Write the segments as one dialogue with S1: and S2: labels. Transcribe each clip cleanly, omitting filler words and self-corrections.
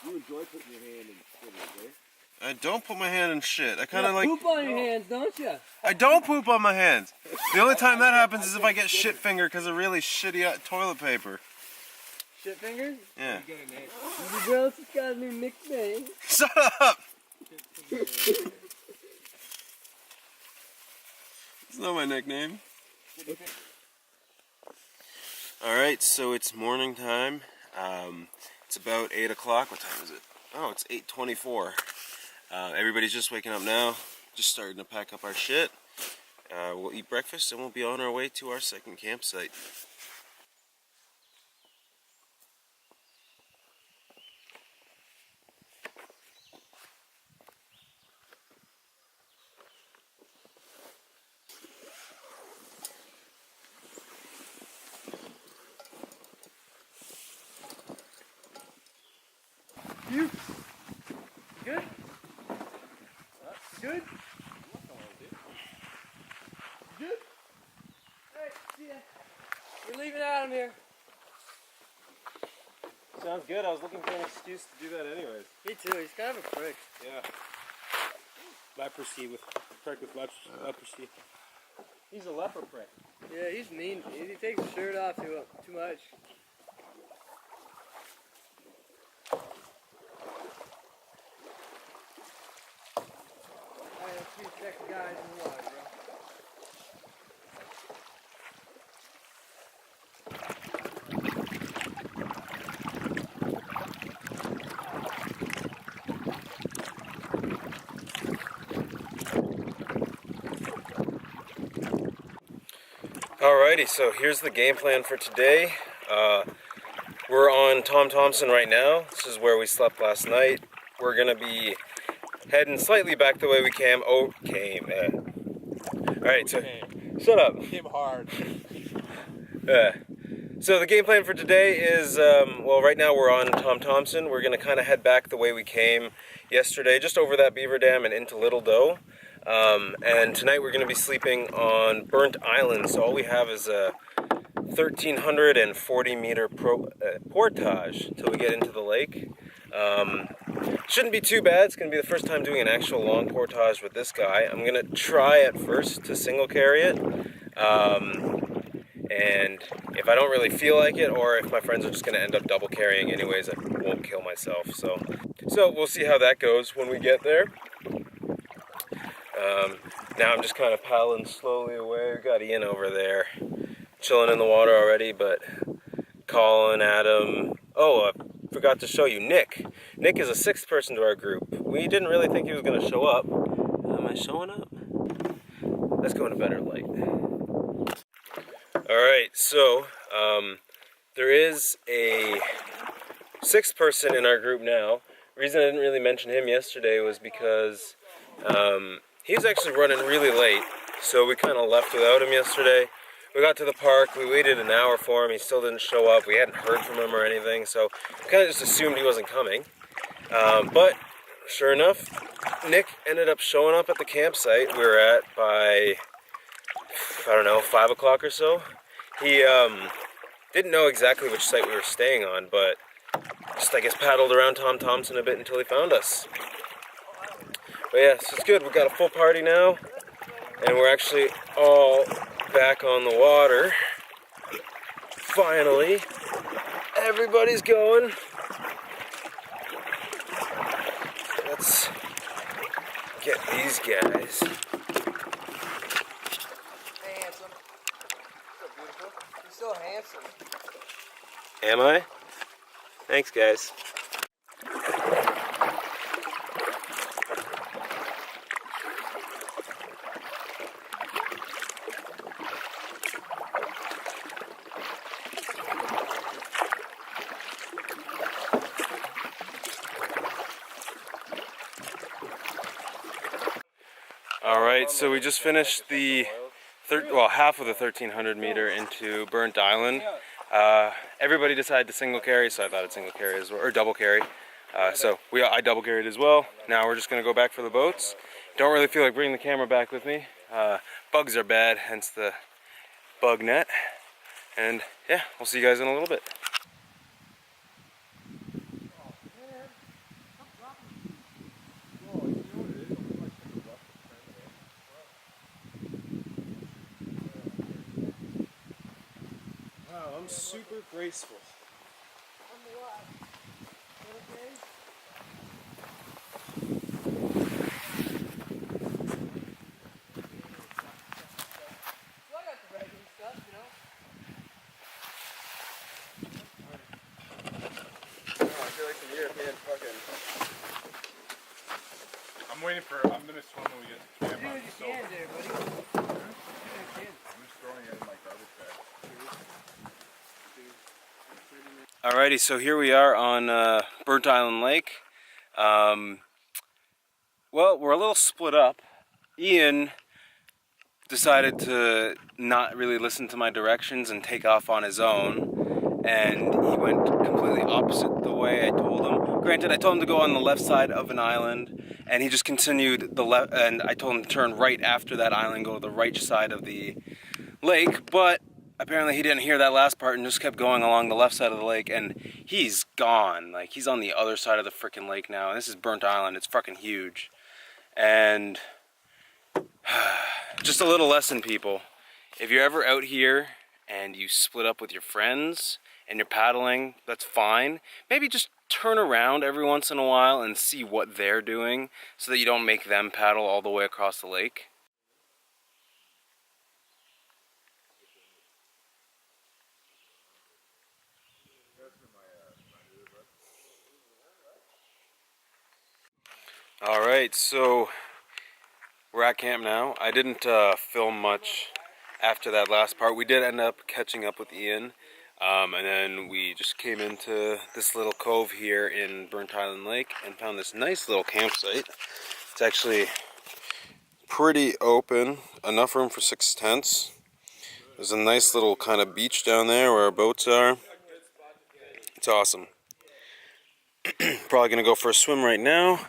S1: You enjoy putting your hand in shit, eh?
S2: I don't put my hand in shit. I kind of like...
S3: poop on your hands, don't you?
S2: I don't poop on my hands. The only time that happens is if I get shit fingered because of really shitty toilet paper.
S3: Shit fingers?
S2: Yeah.
S3: The girl's just got a new nickname.
S2: Shut up! It's not my nickname. Alright, so it's morning time. It's about 8 o'clock. What time is it? Oh, it's 8:24. Everybody's just waking up now. Just starting to pack up our shit. We'll eat breakfast and we'll be on our way to our second campsite.
S3: You good? Good? Good? Hey, see ya. We're leaving Adam here.
S2: Sounds good. I was looking for an excuse to do that anyways.
S3: Me too. He's kind of a prick.
S2: Yeah. Leprosy with leprosy. He's a leper prick.
S3: Yeah, he's mean. He takes his shirt off too much. Alright, let's see the second guys in the water, bro.
S2: Alrighty, so here's the game plan for today. We're on Tom Thompson right now. This is where we slept last night. We're gonna be heading slightly back the way we came. Alright, so shut up.
S1: Came hard.
S2: So the game plan for today is, well, right now we're on Tom Thompson. We're gonna kind of head back the way we came yesterday, just over that beaver dam and into Little Doe. And tonight we're going to be sleeping on Burnt Island, so all we have is a 1,340 meter portage until we get into the lake. Shouldn't be too bad. It's going to be the first time doing an actual long portage with this guy. I'm going to try at first to single carry it, and if I don't really feel like it, or if my friends are just going to end up double carrying anyways, I won't kill myself. So we'll see how that goes when we get there. Now I'm just kind of paddling slowly away. We got Ian over there, chilling in the water already, but Colin, Adam, oh, I forgot to show you Nick. Nick is a sixth person to our group. We didn't really think he was going to show up. Am I showing up? Let's go in a better light. Alright, so, there is a sixth person in our group now. The reason I didn't really mention him yesterday was because, he was actually running really late, so we kind of left without him yesterday. We got to the park, we waited an hour for him, he still didn't show up, we hadn't heard from him or anything, so we kind of just assumed he wasn't coming. But, sure enough, Nick ended up showing up at the campsite we were at by, I don't know, 5 o'clock or so. He didn't know exactly which site we were staying on, but just, I guess, paddled around Tom Thompson a bit until he found us. But yeah, so it's good. We've got a full party now, and we're actually all back on the water. Finally, everybody's going. Let's get these guys.
S3: Hey, handsome. So beautiful. You're so handsome.
S2: Am I? Thanks, guys. Alright, so we just finished the half of the 1,300 meter into Burnt Island. Everybody decided to single carry, so I thought I'd single carry as well, or double carry. I double carried as well. Now we're just gonna go back for the boats. Don't really feel like bringing the camera back with me. Bugs are bad, hence the bug net. And yeah, we'll see you guys in a little bit. super graceful.
S3: On the left. Okay? So I got the regular stuff, you know?
S1: I feel like the European fucking.
S4: I'm gonna swim when we get to camp.
S3: Do what you can there, buddy. Do what you can.
S4: I'm just throwing it in my garbage bag.
S2: Alrighty, so here we are on Burnt Island Lake. Well, we're a little split up. Ian decided to not really listen to my directions and take off on his own, and he went completely opposite the way I told him. Granted, I told him to go on the left side of an island, and he just continued the left, and I told him to turn right after that island, go to the right side of the lake, but apparently he didn't hear that last part and just kept going along the left side of the lake, and he's gone. Like, he's on the other side of the frickin' lake now, and this is Burnt Island. It's fucking huge. And just a little lesson, people. If you're ever out here and you split up with your friends and you're paddling, that's fine. Maybe just turn around every once in a while and see what they're doing so that you don't make them paddle all the way across the lake. Alright, so we're at camp now. I didn't film much after that last part. We did end up catching up with Ian, and then we just came into this little cove here in Burnt Island Lake and found this nice little campsite. It's actually pretty open, enough room for 6 tents. There's a nice little kind of beach down there where our boats are. It's awesome. Probably gonna go for a swim right now.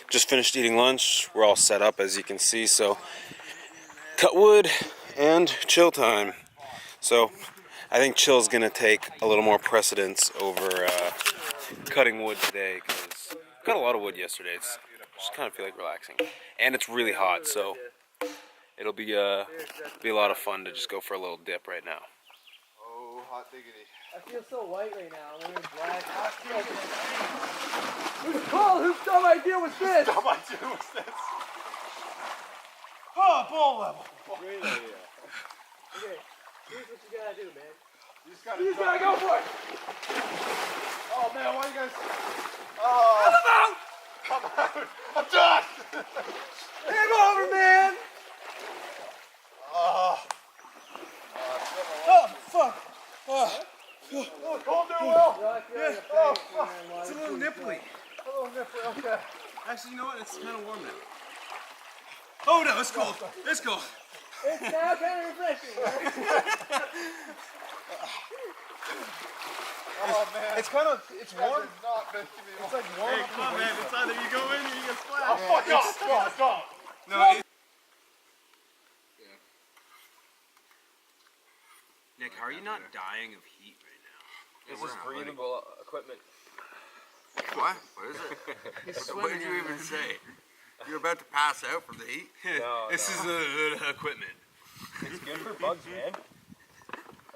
S2: Just finished eating lunch. We're all set up, as you can see, so cut wood and chill time. So I think chill's gonna take a little more precedence over cutting wood today, because we cut a lot of wood yesterday. It's just kind of feel like relaxing, and it's really hot, so it'll be a lot of fun to just go for a little dip right now.
S1: Oh, hot diggity.
S3: I feel so white right now. I'm wearing black. Who's cold? Whose dumb idea was this?
S4: Dumb idea was this.
S3: Oh, ball level.
S1: Great idea.
S3: Okay, here's what you gotta do, man.
S4: You just gotta
S3: go for it.
S4: Oh man, why you guys?
S3: Come out!
S4: Come on! I'm done!
S3: Game over, man!
S4: Oh,
S3: Oh, fuck. Oh,
S4: cold there, Will?
S3: It's a little nipply.
S4: A little nipply, okay.
S2: Actually, you know what? It's kind of warm now. Oh no, it's cold. It's cold.
S3: It's now kind of refreshing, right?
S4: Oh man.
S2: It's kind of, it's warm.
S4: It's not meant to be.
S2: It's like warm. Hey, come on, man. It's either you go in or you get splashed.
S4: Oh, fuck off! Stop!
S2: No, Nick, how are you not dying of heat right now?
S5: This is breathable equipment.
S1: What? What is it? What did you even say? You're about to pass out from the heat?
S2: This is the equipment.
S5: It's good for bugs, man.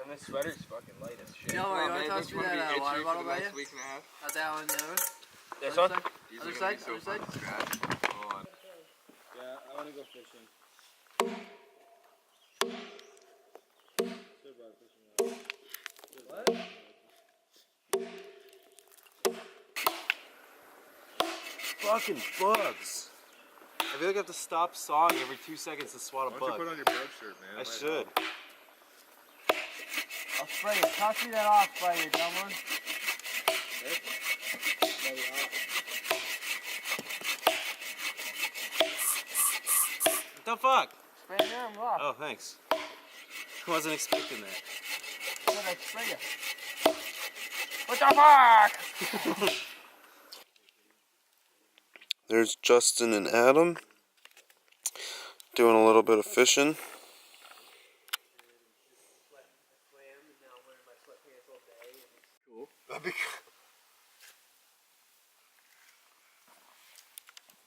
S5: And this sweater's fucking light as shit.
S3: You know, you want to toss me that water bottle by you?
S1: Week and a half.
S3: Not that one, the other one?
S5: This one?
S3: Other side? Other side?
S1: Yeah, I want to go fishing.
S3: What?
S2: Fucking bugs. I feel like I have to stop sawing every 2 seconds to swat a
S4: Why don't you
S2: bug.
S4: put on your bird shirt, man?
S2: I should.
S3: I'll spray it. Toss me that off by you, dumb one.
S2: What the fuck?
S3: Spray your arm off.
S2: Oh, thanks. I wasn't expecting that.
S3: Good, I spray you. What the fuck?
S2: There's Justin and Adam doing a little bit of fishing.
S4: That'd be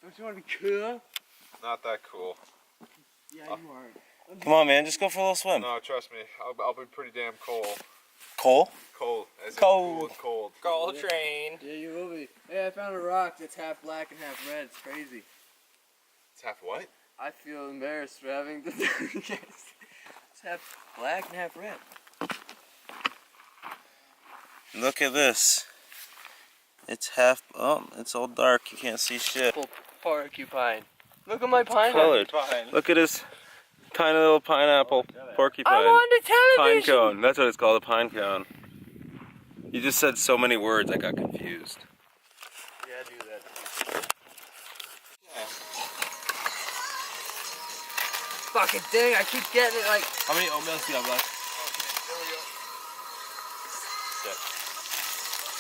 S3: Don't you want to be cool?
S4: not that cool.
S3: Yeah, you are.
S2: Come on, man, just go for a little swim.
S4: No, trust me. I'll be pretty damn cold.
S2: Coal?
S4: Cold. As in
S2: Cold.
S4: Cold.
S5: Coal train.
S3: Yeah, you will be. Hey, I found a rock that's half black and half red. It's crazy.
S4: It's half what?
S3: I feel embarrassed for having to guess. It's half black and half red.
S2: Look at this. It's half, oh, it's all dark. You can't see shit.
S3: Porcupine. Look at my pineapple.
S2: Colored. Look at his tiny little pineapple porcupine.
S3: I'm on the
S2: Pine
S3: television.
S2: cone. That's what it's called, a pine cone. You just said so many words, I got confused.
S3: Yeah, do that. Fucking dang, I keep getting it like.
S5: How many oatmeals do you have left?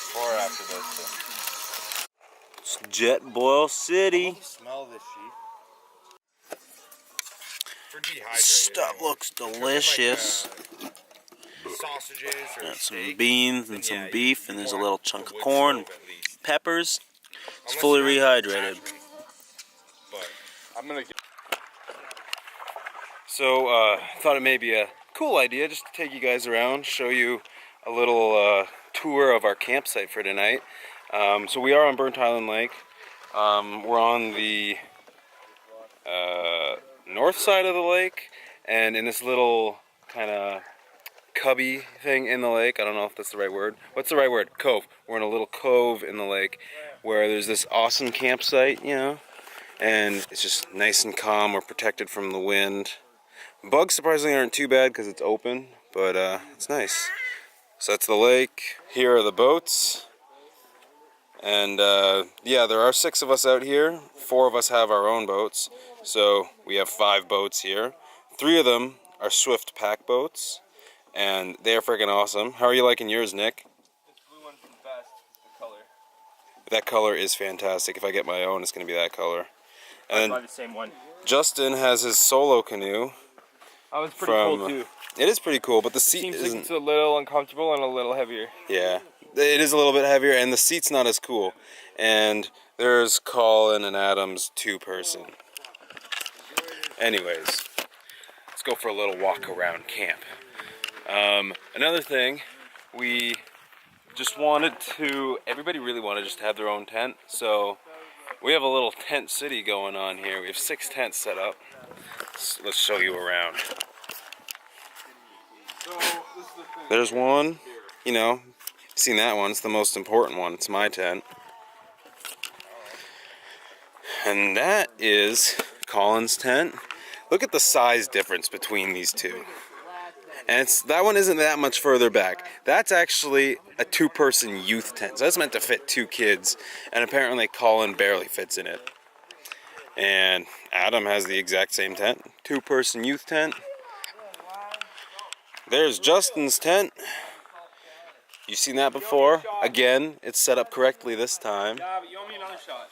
S4: Four after this.
S2: It's Jet Boil City.
S4: Smell this sheep. For dehydrated.
S2: Stuff looks delicious.
S4: Sausages or
S2: Got some
S4: steak.
S2: beans and some
S4: Yeah,
S2: beef,
S4: you
S2: and there's a
S4: want
S2: little
S4: a
S2: chunk of
S4: wood
S2: corn,
S4: stove at least.
S2: peppers. It's
S4: Unless
S2: fully
S4: you're not
S2: rehydrated.
S4: But I'm gonna get.
S2: So, thought it may be a cool idea just to take you guys around, show you a little tour of our campsite for tonight. So we are on Burnt Island Lake. We're on the north side of the lake, and in this little kind of cubby thing in the lake. I don't know if that's the right word. What's the right word? Cove. We're in a little cove in the lake where there's this awesome campsite, you know, and it's just nice and calm. We're protected from the wind. Bugs surprisingly aren't too bad because it's open, but it's nice. So that's the lake. Here are the boats. And yeah, there are 6 of us out here. 4 of us have our own boats. So we have 5 boats here. 3 of them are Swift pack boats. And they are freaking awesome. How are you liking yours, Nick?
S5: This blue one's the best. The color.
S2: That color is fantastic. If I get my own, it's going to be that color. And
S5: Buy
S2: then
S5: the same one.
S2: Justin has his solo canoe.
S5: That one's pretty
S2: From-
S5: cool too.
S2: It is pretty cool, but the seat
S5: Seems like
S2: isn't...
S5: it's a little uncomfortable and a little heavier.
S2: Yeah, it is a little bit heavier, and the seat's not as cool. And there's Colin and Adam's 2-person. Anyways, let's go for a little walk around camp. Another thing, we just wanted to, everybody really wanted just to have their own tent, so we have a little tent city going on here. We have 6 tents set up. Let's show you around. There's one, you know, seen that one, it's the most important one, it's my tent. And that is Colin's tent. Look at the size difference between these two. And that one isn't that much further back. That's actually a 2-person youth tent. So that's meant to fit 2 kids. And apparently Colin barely fits in it. And Adam has the exact same tent. 2-person youth tent. There's Justin's tent. You've seen that before. Again, it's set up correctly this time.
S5: Yeah, but you owe me another shot.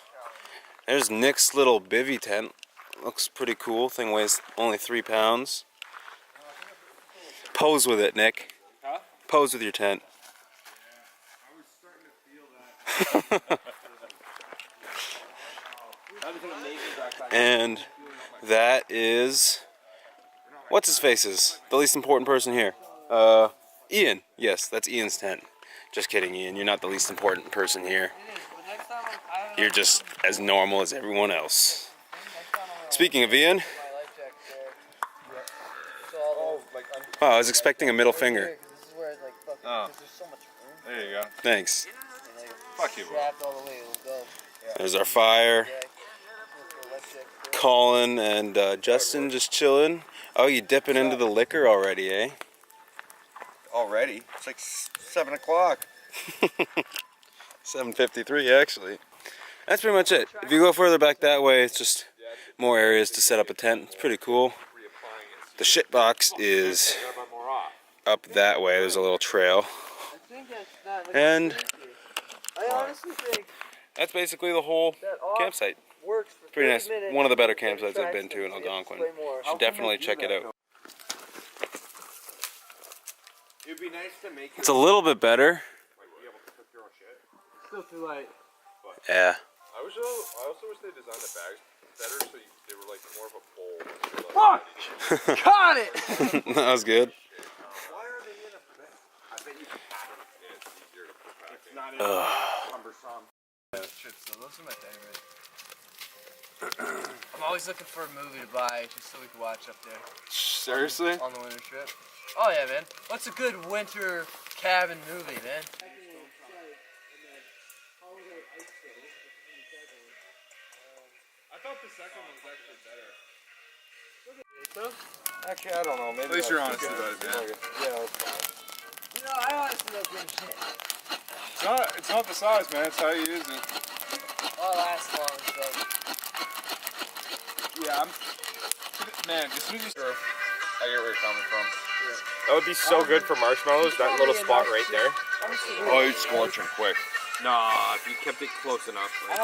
S2: There's Nick's little bivvy tent. Looks pretty cool. Thing weighs only 3 pounds. Pose with it, Nick.
S5: Huh?
S2: Pose with your tent.
S5: That was an amazing backpack.
S2: And that is... What's his face's? The least important person here. Ian. Yes, that's Ian's tent. Just kidding, Ian. You're not the least important person here. You're just as normal as everyone else. Speaking of Ian... Oh, I was expecting a middle finger.
S4: Oh. There you go.
S2: Thanks.
S4: Fuck you, bro.
S2: There's our fire. Colin and Justin just chilling. Oh, you dipping into the liquor already, eh?
S1: Already? It's like 7 o'clock.
S2: 7:53 actually. That's pretty much it. If you go further back that way, it's just more areas to set up a tent. It's pretty cool. The shit box is up that way. There's a little trail. And
S3: I honestly think
S2: that's basically the whole campsite.
S3: works for
S2: Pretty
S3: 30
S2: nice.
S3: minutes,
S2: One of the better
S3: and then
S2: campsites I've been to in
S3: tries to
S2: Algonquin.
S3: play more.
S2: Should definitely check it out.
S1: It'd be nice to make
S2: It's a little bit better.
S3: Still too light.
S2: Yeah.
S4: I also wish they designed the bags better so they were like more of a bowl.
S3: Fuck! Got it!
S2: That was good.
S1: Why are they in a bed? I bet you could
S4: It's not cumbersome.
S3: Trips though, those are my favorite. I'm always looking for a movie to buy just so we can watch up there
S5: Seriously?
S3: on the winter trip. Oh yeah, man. What's a good winter cabin movie, man?
S4: I thought the second one was actually better.
S5: Actually, I don't know. Maybe
S4: At least you're honest about it, man.
S5: Yeah, that's fine.
S3: You know, I honestly don't give a shit.
S4: It's not the size, man. It's how you use it.
S3: Well, it lasts long, so.
S4: Yeah, man, as soon as you...
S5: I get where you're coming from. That would be so good for marshmallows, that little spot right there.
S4: Oh, you'd scorch them quick.
S5: Nah, if you kept it close enough. Like,